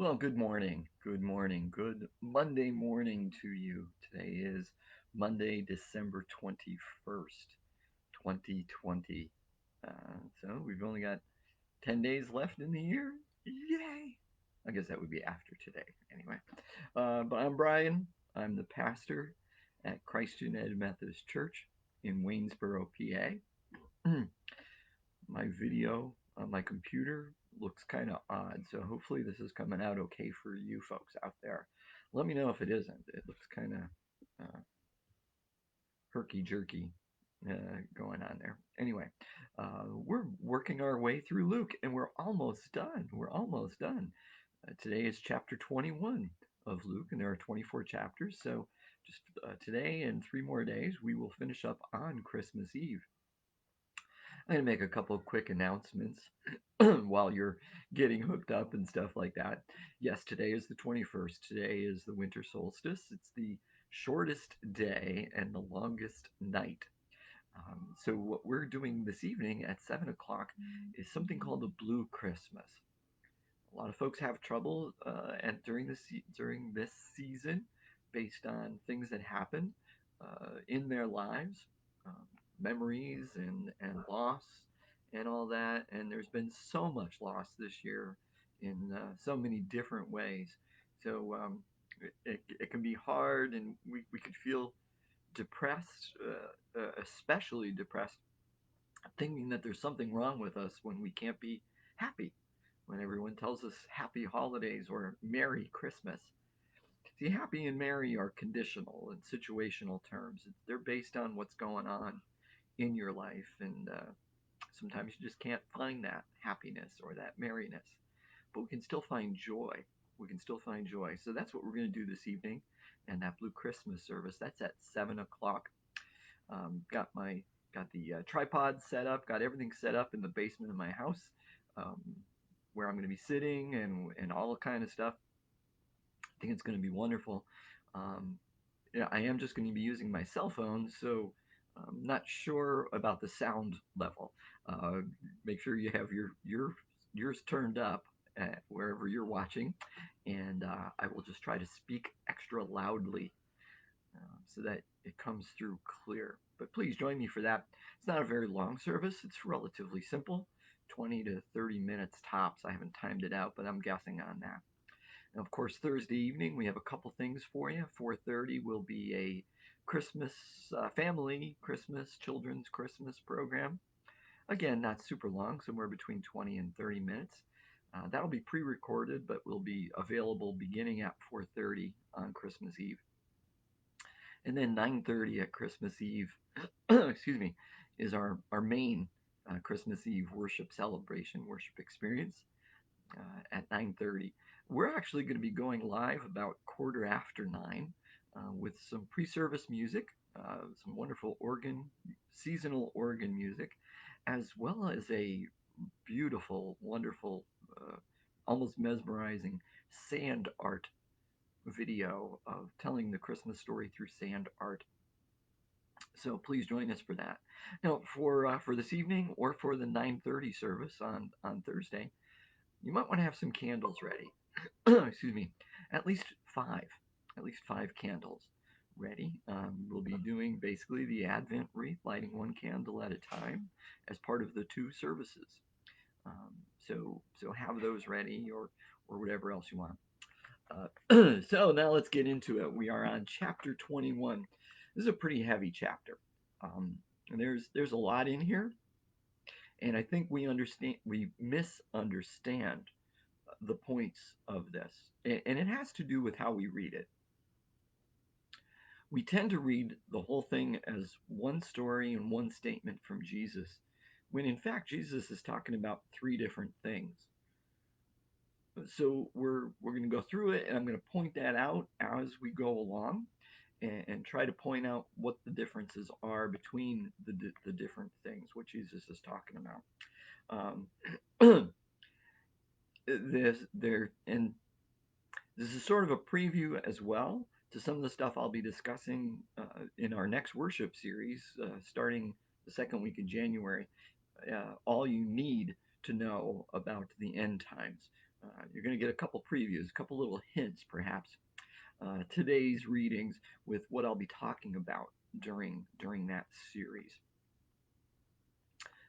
Well, good morning. Good morning. Good Monday morning to you. Today is Monday, December 21st, 2020. So we've only got 10 days left in the year. Yay! I guess that would be after today, anyway. But I'm Brian. I'm the pastor at Christ United Methodist Church in Waynesboro, PA. My video on my computer looks kind of odd, so hopefully this is coming out okay for you folks out there. Let me know if it isn't. It looks kind of uh, herky jerky going on there. Anyway, we're working our way through Luke, and we're almost done. We're almost done. Today is chapter 21 of Luke, and there are 24 chapters. So just today and 3 more days, we will finish up on Christmas Eve. I'm going to make a couple of quick announcements while you're getting hooked up and stuff like that. Yes, today is the 21st. Today is the winter solstice. It's the shortest day and the longest night. So, what we're doing this evening at 7 o'clock is something called a Blue Christmas. A lot of folks have trouble and during this season based on things that happen in their lives, um, memories and loss and all that. And there's been so much loss this year in so many different ways. So it can be hard, and we could feel depressed, especially depressed, thinking that there's something wrong with us when we can't be happy, when everyone tells us happy holidays or Merry Christmas. See, happy and merry are conditional and situational terms. They're based on what's going on in your life, and sometimes you just can't find that happiness or that merriness. But we can still find joy. We can still find joy. So that's what we're going to do this evening, and that Blue Christmas service. That's at 7 o'clock. Got my got the tripod set up, got everything set up in the basement of my house, um, where I'm going to be sitting and all the kind of stuff. I think it's going to be wonderful. Um, yeah, I am just going to be using my cell phone, so I'm not sure about the sound level. Uh, Make sure you have yours turned up wherever you're watching, and I will just try to speak extra loudly so that it comes through clear. But please join me for that. It's not a very long service, it's relatively simple, 20 to 30 minutes tops. I haven't timed it out, but I'm guessing on that. And of course, Thursday evening, we have a couple things for you. 4:30 will be a Christmas family Christmas children's Christmas program. Again, not super long, somewhere between 20 and 30 minutes. That'll be pre-recorded, but will be available beginning at 4:30 on Christmas Eve. And then 9:30 at Christmas Eve, excuse me, is our main Christmas Eve worship celebration, worship experience at 9:30. We're actually going to be going live about quarter after 9 with some pre-service music, some wonderful seasonal organ music, as well as a beautiful, wonderful, uh, almost mesmerizing sand art video of telling the Christmas story through sand art. So please join us for that. Now, for this evening or for the 9:30 service on Thursday, you might want to have some candles ready. Excuse me, at least five, at least five candles ready. We'll be doing basically the Advent wreath, lighting one candle at a time as part of the two services. Um, so have those ready or whatever else you want. So now let's get into it. We are on chapter 21. This is a pretty heavy chapter. Um, and there's a lot in here, and I think we misunderstand the points of this, and it has to do with how we read it. We tend to read the whole thing as one story and one statement from Jesus, when in fact Jesus is talking about three different things. So we're going to go through it, and I'm going to point that out as we go along, and try to point out what the differences are between the different things, what Jesus is talking about. This there and This is sort of a preview as well to some of the stuff I'll be discussing in our next worship series starting the second week of January. All you need to know about the end times. You're going to get a couple previews, a couple little hints, perhaps. Today's readings with what I'll be talking about during that series.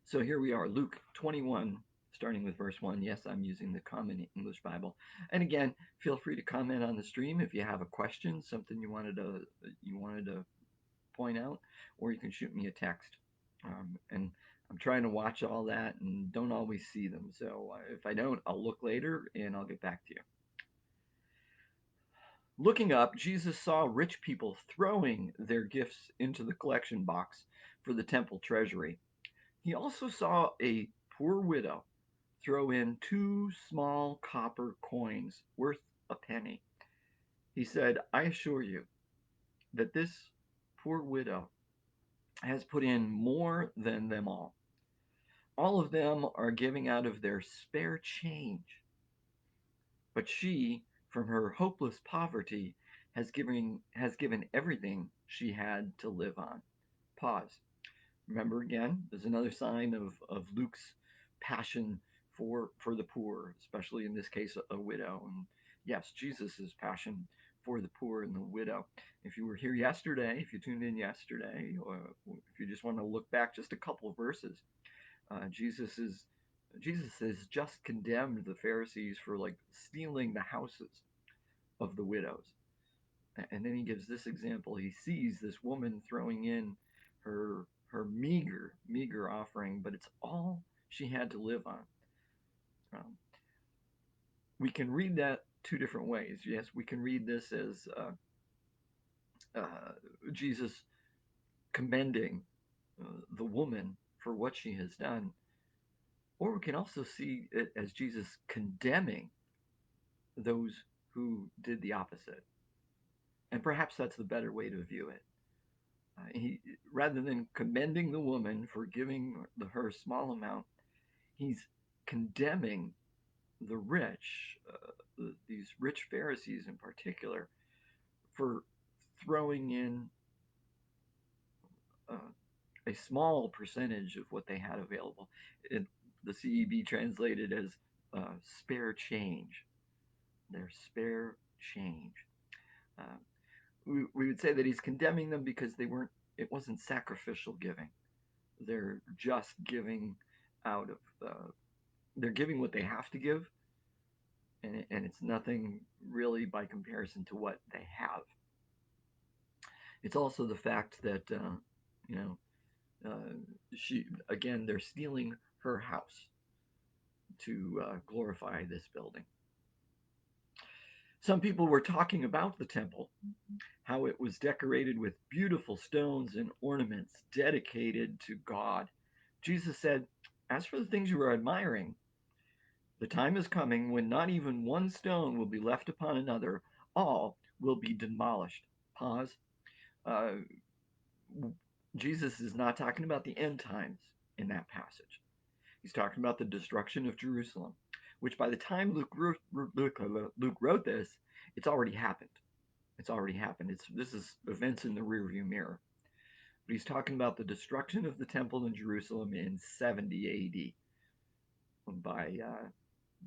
So here we are, Luke 21, starting with verse 1. Yes, I'm using the Common English Bible. And again, feel free to comment on the stream if you have a question, something you wanted to point out, or you can shoot me a text. And I'm trying to watch all that and don't always see them. So if I don't, I'll look later and I'll get back to you. Looking up, Jesus saw rich people throwing their gifts into the collection box for the temple treasury. He also saw a poor widow throw in 2 small copper coins worth a penny. He said, I assure you that this poor widow has put in more than them all. All of them are giving out of their spare change, but she, from her hopeless poverty, has given everything she had to live on. Pause. Remember again, there's another sign of Luke's passion for the poor, especially in this case, a widow. And yes, Jesus' passion for the poor and the widow. If you were here yesterday, if you tuned in yesterday, or if you just want to look back just a couple of verses, uh, Jesus is Jesus has just condemned the Pharisees for like stealing the houses of the widows. And then he gives this example. He sees this woman throwing in her meager offering, but it's all she had to live on. Um, we can read that 2 different ways. Yes, we can read this as Jesus commending the woman for what she has done, or we can also see it as Jesus condemning those who did the opposite. And perhaps that's the better way to view it. He, rather than commending the woman for giving her small amount, he's condemning the rich, these rich Pharisees in particular, for throwing in uh, a small percentage of what they had available. It, the CEB translated as spare change, their spare change. Uh, we would say that he's condemning them because it wasn't sacrificial giving. They're just giving out of, they're giving what they have to give, and it's nothing really by comparison to what they have. It's also the fact that, you know, she, again, they're stealing her house to glorify this building. Some people were talking about the temple, how it was decorated with beautiful stones and ornaments dedicated to God. Jesus said, as for the things you are admiring, the time is coming when not even one stone will be left upon another, all will be demolished. Pause. Uh, Jesus is not talking about the end times in that passage. He's talking about the destruction of Jerusalem, which by the time Luke wrote this, it's already happened. It's already happened. This is events in the rearview mirror. But he's talking about the destruction of the temple in Jerusalem in 70 A.D. by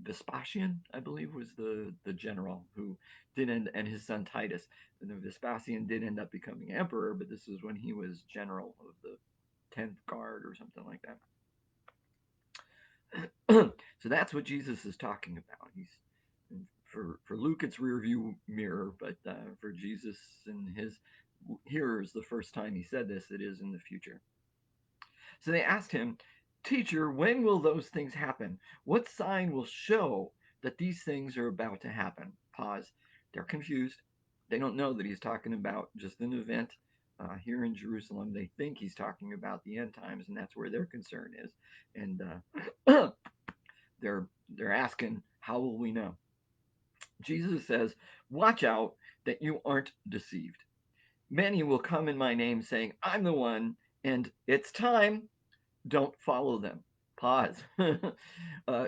Vespasian, I believe, was the general who did end, and his son Titus. And Vespasian did end up becoming emperor, but this is when he was general of the 10th Guard or something like that. So that's what Jesus is talking about. He's for Luke, it's rear view mirror, but for Jesus and his hearers, the first time he said this, it is in the future. So they asked him, Teacher, when will those things happen? What sign will show that these things are about to happen? Pause. They're confused. They don't know that he's talking about just an event here in Jerusalem. They think he's talking about the end times, and that's where their concern is. And they're asking, how will we know? Jesus says, Watch out that you aren't deceived. Many will come in my name saying, I'm the one, and it's time. Don't follow them. Pause.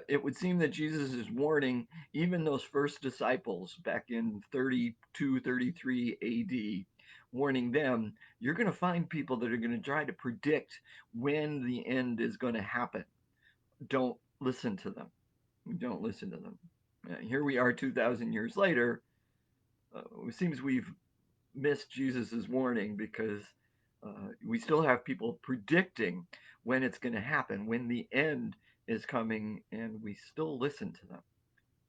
It would seem that Jesus is warning even those first disciples back in 32, 33 AD, warning them, you're going to find people that are going to try to predict when the end is going to happen. Don't listen to them. Don't listen to them. Here we are 2,000 years later. It seems we've missed Jesus's warning because we still have people predicting when it's going to happen, when the end is coming, and we still listen to them.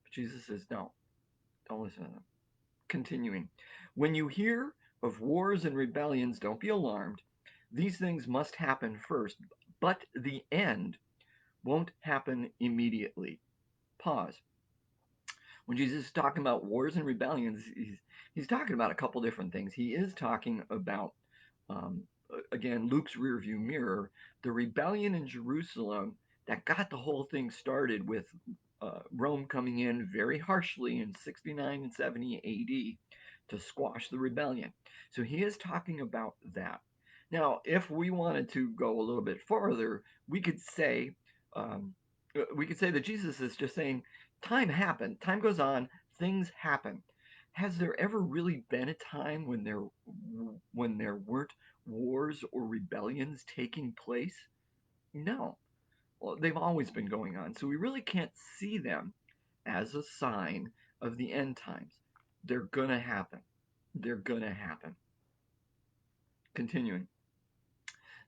But Jesus says, don't listen to them. Continuing, when you hear of wars and rebellions, don't be alarmed. These things must happen first, but the end won't happen immediately. Pause. When Jesus is talking about wars and rebellions, he's talking about a couple different things. He is talking about, um, again, Luke's rearview mirror, the rebellion in Jerusalem that got the whole thing started with Rome coming in very harshly in 69 and 70 AD to squash the rebellion. So he is talking about that. Now, if we wanted to go a little bit farther, we could say um, that Jesus is just saying time happened, time goes on, things happen. Has there ever really been a time when there weren't wars or rebellions taking place? No. Well, they've always been going on. So we really can't see them as a sign of the end times. They're going to happen. They're going to happen. Continuing.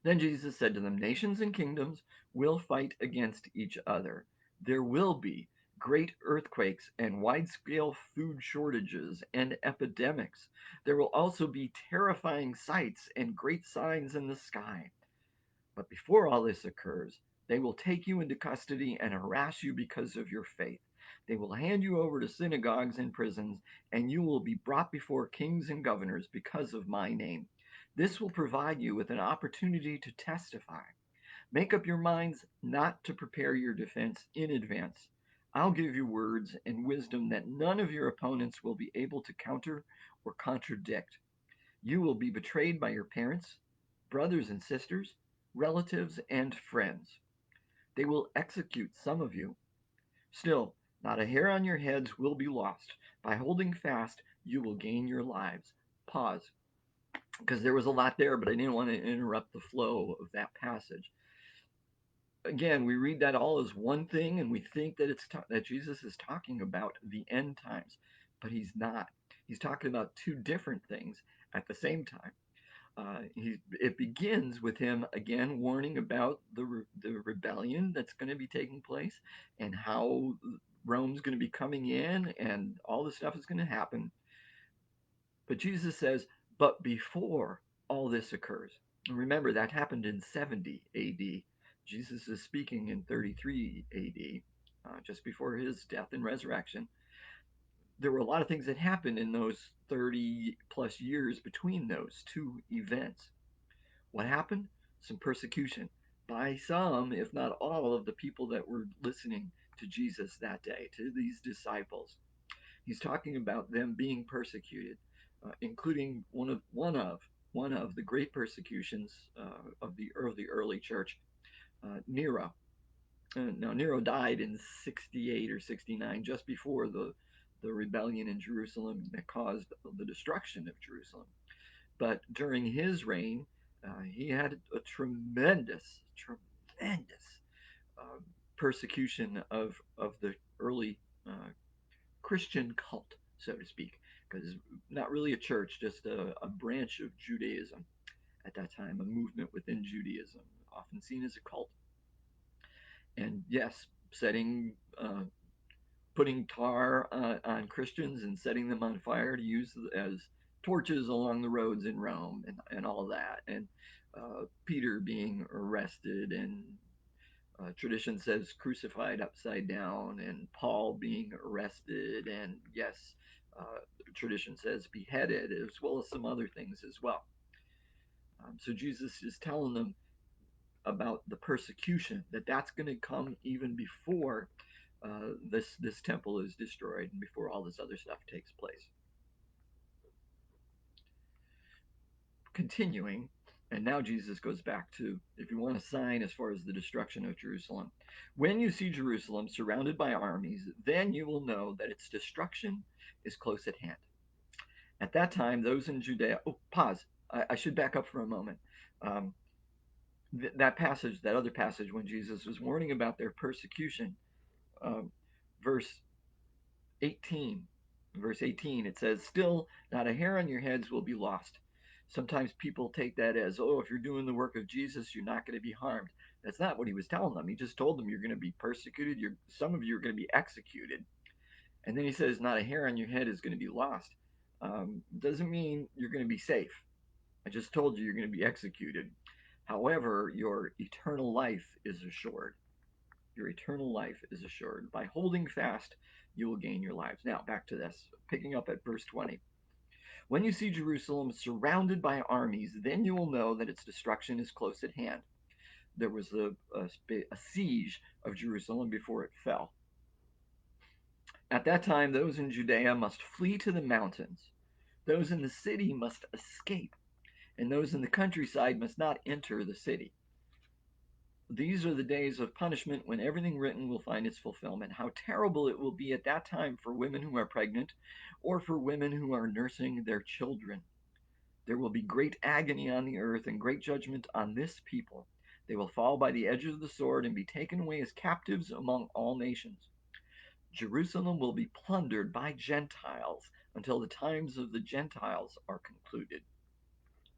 Then Jesus said to them, nations and kingdoms will fight against each other. There will be great earthquakes and wide scale food shortages and epidemics. There will also be terrifying sights and great signs in the sky. But before all this occurs, they will take you into custody and harass you because of your faith. They will hand you over to synagogues and prisons, and you will be brought before kings and governors because of my name. This will provide you with an opportunity to testify. Make up your minds not to prepare your defense in advance. I'll give you words and wisdom that none of your opponents will be able to counter or contradict. You will be betrayed by your parents, brothers and sisters, relatives, and friends. They will execute some of you. Still, not a hair on your heads will be lost. By holding fast, you will gain your lives. Pause, because there was a lot there, but I didn't want to interrupt the flow of that passage. Again, we read that all as one thing, and we think that that Jesus is talking about the end times, but he's not. He's talking about two different things at the same time. It begins with him again warning about the rebellion that's going to be taking place and how Rome's going to be coming in and all this stuff is going to happen. But Jesus says, but before all this occurs, and remember that happened in 70 AD. Jesus is speaking in 33 AD, just before his death and resurrection. There were a lot of things that happened in those 30 plus years between those two events. What happened? Some persecution by some, if not all, of the people that were listening to Jesus that day, to these disciples. He's talking about them being persecuted, including one of the great persecutions of the early church, Nero. Now Nero died in 68 or 69, just before the rebellion in Jerusalem that caused the destruction of Jerusalem. But during his reign, he had a tremendous uh, persecution of the early Christian cult, so to speak, because not really a church, just a branch of Judaism at that time, a movement within Judaism, often seen as a cult. And yes, putting tar on Christians and setting them on fire to use as torches along the roads in Rome and all that. And Peter being arrested and tradition says crucified upside down, and Paul being arrested, and yes, tradition says beheaded, as well as some other things as well. So Jesus is telling them about the persecution that's going to come even before this temple is destroyed and before all this other stuff takes place. Continuing, and now Jesus goes back to, if you want a sign as far as the destruction of Jerusalem, when you see Jerusalem surrounded by armies, then you will know that its destruction is close at hand. At that time, those in Judea, oh, pause. I should back up for a moment. Um, that passage, that other passage, when Jesus was warning about their persecution, um, verse 18, verse 18, it says, "Still, not a hair on your heads will be lost." Sometimes people take that as, oh, if you're doing the work of Jesus, you're not going to be harmed. That's not what he was telling them. He just told them you're going to be persecuted. Some of you are going to be executed. And then he says, not a hair on your head is going to be lost. Doesn't mean you're going to be safe. I just told you you're going to be executed. However, your eternal life is assured. Your eternal life is assured. By holding fast, you will gain your lives. Now, back to this, picking up at verse 20. When you see Jerusalem surrounded by armies, then you will know that its destruction is close at hand. There was a siege of Jerusalem before it fell. At that time, those in Judea must flee to the mountains. Those in the city must escape, and those in the countryside must not enter the city. These are the days of punishment when everything written will find its fulfillment. How terrible it will be at that time for women who are pregnant or for women who are nursing their children. There will be great agony on the earth and great judgment on this people. They will fall by the edge of the sword and be taken away as captives among all nations. Jerusalem will be plundered by Gentiles until the times of the Gentiles are concluded.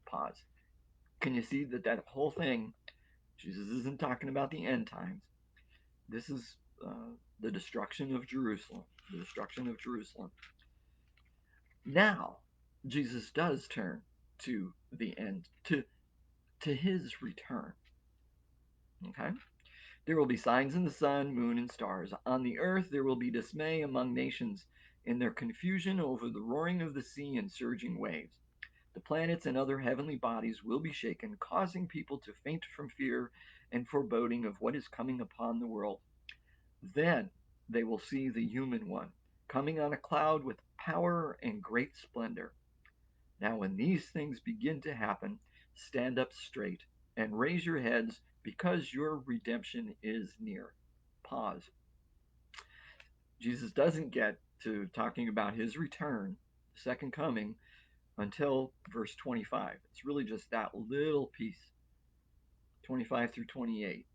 Pause. Can you see that whole thing, Jesus isn't talking about the end times. This is the destruction of Jerusalem. The destruction of Jerusalem. Now, Jesus does turn to the end, to his return. Okay? There will be signs in the sun, moon, and stars. On the earth there will be dismay among nations in their confusion over the roaring of the sea and surging waves. The planets and other heavenly bodies will be shaken, causing people to faint from fear and foreboding of what is coming upon the world. Then they will see the human one coming on a cloud with power and great splendor. Now, when these things begin to happen, stand up straight and raise your heads because your redemption is near. Pause. Jesus doesn't get to talking about his return, the second coming, until verse 25. It's really just that little piece, 25 through 28,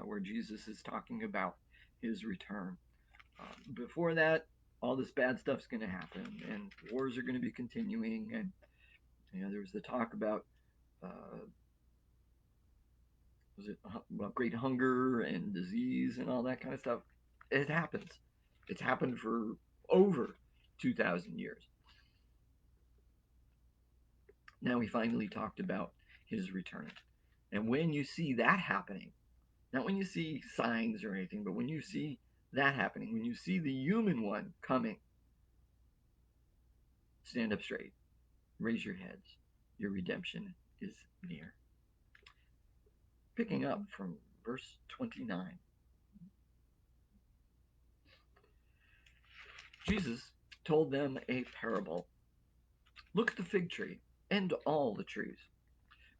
where Jesus is talking about his return. Before that, all this bad stuff's going to happen, and wars are going to be continuing, and there's the talk about uh, was it about great hunger and disease and all that kind of stuff. It happens. It's happened for over 2,000 years. Now he finally talked about his return. And when you see that happening, not when you see signs or anything, but when you see that happening, when you see the human one coming, stand up straight, raise your heads. Your redemption is near. Picking up from verse 29. Jesus told them a parable. Look at the fig tree and all the trees.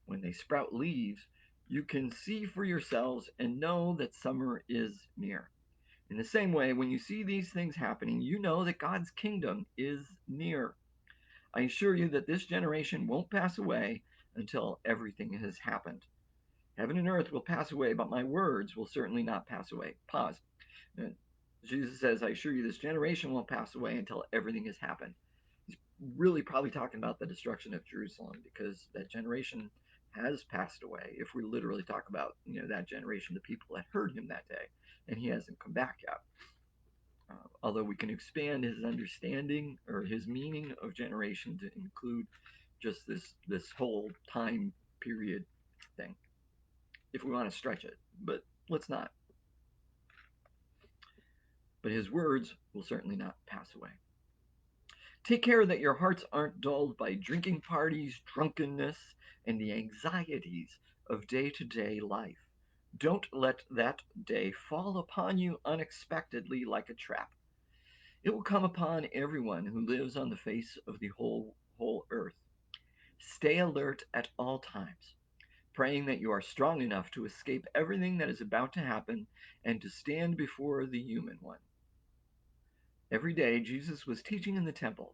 When they sprout leaves, you can see for yourselves and know that summer is near. In the same way, when you see these things happening, you know that God's kingdom is near. I assure you that this generation won't pass away until everything has happened. Heaven and earth will pass away, but my words will certainly not pass away. Pause. Jesus says, I assure you, this generation won't pass away until everything has happened. He's really probably talking about the destruction of Jerusalem because that generation has passed away. If we literally talk about that generation, the people that heard him that day, and he hasn't come back yet. Although we can expand his understanding or his meaning of generation to include just this whole time period thing, if we want to stretch it, but let's not. But his words will certainly not pass away. Take care that your hearts aren't dulled by drinking parties, drunkenness, and the anxieties of day to day life. Don't let that day fall upon you unexpectedly like a trap. It will come upon everyone who lives on the face of the whole earth. Stay alert at all times, praying that you are strong enough to escape everything that is about to happen and to stand before the human one. Every day Jesus was teaching in the temple,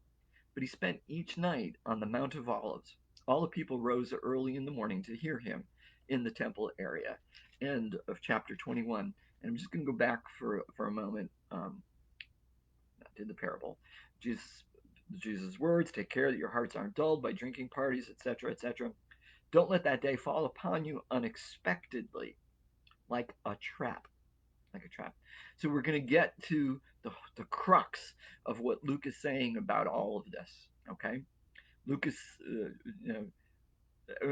but he spent each night on the Mount of Olives. All the people rose early in the morning to hear him in the temple area. End of chapter 21. And I'm just going to go back for a moment. did the parable. Jesus, Jesus' words, take care that your hearts aren't dulled by drinking parties, etc., etc. Don't let that day fall upon you unexpectedly, like a trap. Like a trap. So we're going to get to the crux of what Luke is saying about all of this. Okay, Luke is, you know,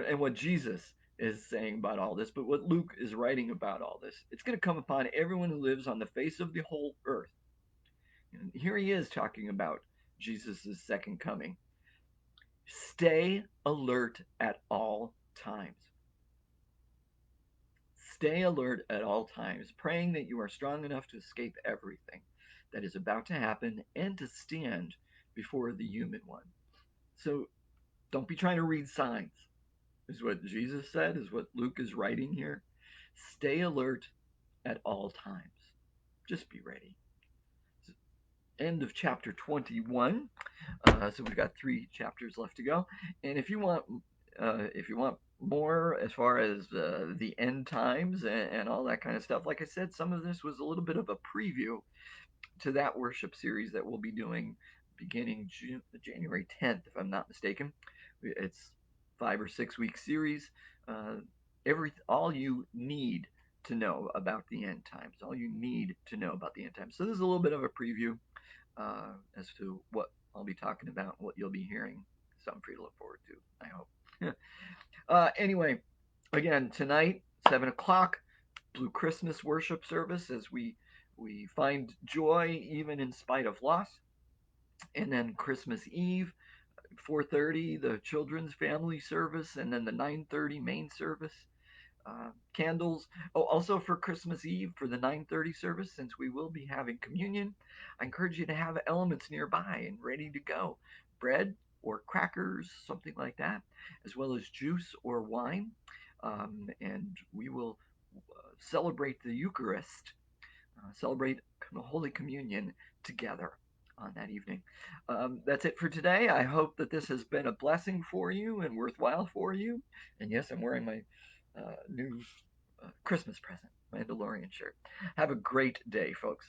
and what Jesus is saying about all this, but what Luke is writing about all this. It's going to come upon everyone who lives on the face of the whole earth. And here he is talking about Jesus' second coming. Stay alert at all times. Stay alert at all times, praying that you are strong enough to escape everything that is about to happen and to stand before the human one. So don't be trying to read signs, is what Jesus said, is what Luke is writing here. Stay alert at all times. Just be ready. End of chapter 21. So we've got 3 chapters left to go. And if you want more as far as the end times and all that kind of stuff, like I said, some of this was a little bit of a preview to that worship series that we'll be doing beginning January 10th, if I'm not mistaken. It's 5 or 6 week series. Uh, all you need to know about the end times. All you need to know about the end times. So this is a little bit of a preview as to what I'll be talking about, what you'll be hearing. Something for you to look forward to, I hope. Anyway, again, tonight, 7 o'clock, Blue Christmas worship service as we find joy even in spite of loss. And then Christmas Eve, 4:30, the children's family service, and then the 9:30 main service. Candles. Oh, also for Christmas Eve for the 9:30 service, since we will be having communion, I encourage you to have elements nearby and ready to go. Bread or crackers, something like that, as well as juice or wine. And we will celebrate the Eucharist, celebrate Holy Communion together on that evening. That's it for today. I hope that this has been a blessing for you and worthwhile for you. And yes, I'm wearing my new Christmas present, Mandalorian shirt. Have a great day, folks.